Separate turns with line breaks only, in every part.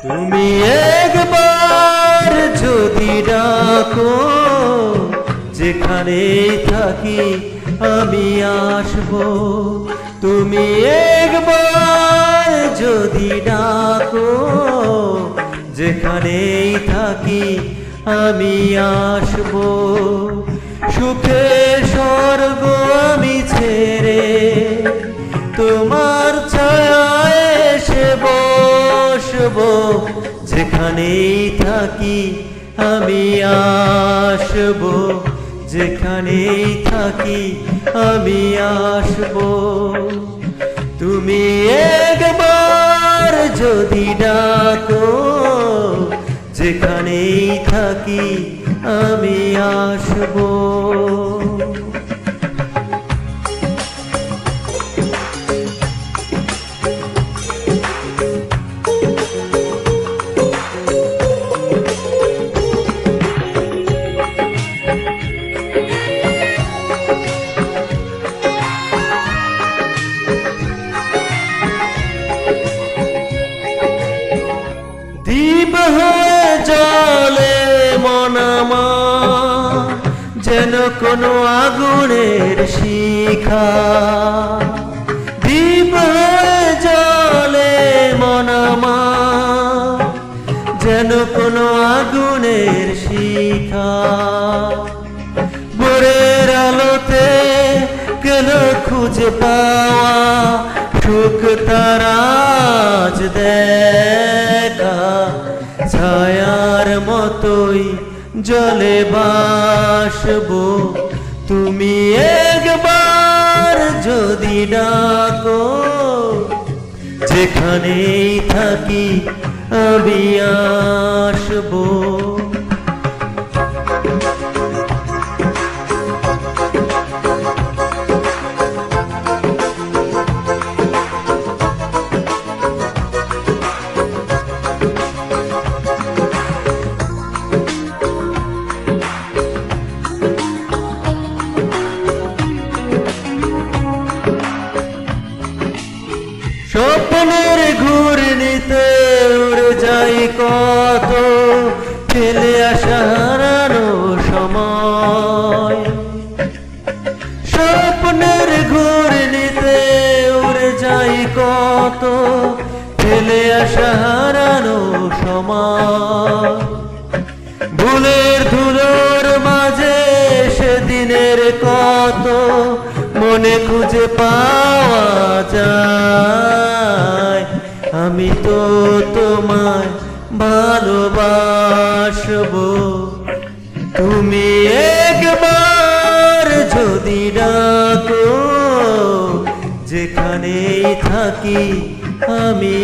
তুমি একবার যদি ডাকো, যেখানে থাকি আমি আসবো। তুমি একবার যদি ডাকো, যেখানে থাকি আমি আসবো। সুখের স্বর্গ আমি ছেড়ে তোমার ছায়ায় এসে বসবো। যেখানেই থাকি আমি আসবো, যেখানেই থাকি আমি আসবো। তুমি একবার যদি ডাকো, যেখানেই থাকি আমি আসবো। দীপ হয়ে জ্বলে মন আমার, যেন কোনো আগুনের শিখা। দীপ হয়ে জ্বলে মন আমার, যেন কোনো আগুনের শিখা। ভোরের আলোতে কেন খুঁজে পাওয়া সুখ তারাজ দেখা। ছায়ার মতোই জলে বাসবো। তুমি একবার যদি ডাকো, যেখানেই থাকি আমি আসবো। স্বপ্নের ঘূর্ণিতে উড়ে যাই কত, ফেলে আসা হারানো সময়। স্বপ্নের ঘূর্ণিতে উড়ে যাই কত, ফেলে আসা হারানো সময়। ভুলের ধুলোর মাঝে সেদিনের কত মনে খুঁজে পাওয়া যায়। আমি তো তোমায় ভালোবাসবো। তুমি একবার যদি ডাকো, যেখানেই থাকি আমি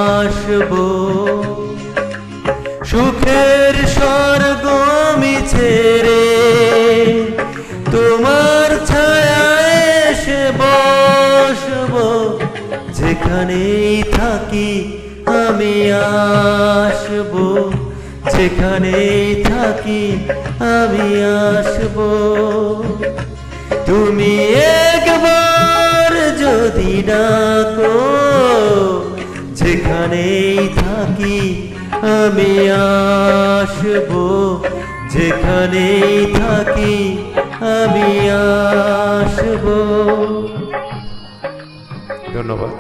আসবো। সুখের স্বর্গ আমি ছেড়ে তোমার ছায়ায় এসে বসবো। যেখানেই থাকি আমি আসবো, যেখানেই থাকি আমি আসবো। তুমি একবার যদি ডাকো, যেখানেই থাকি আমি আসবো। যেখানেই থাকি আমি আসবো। ধন্যবাদ।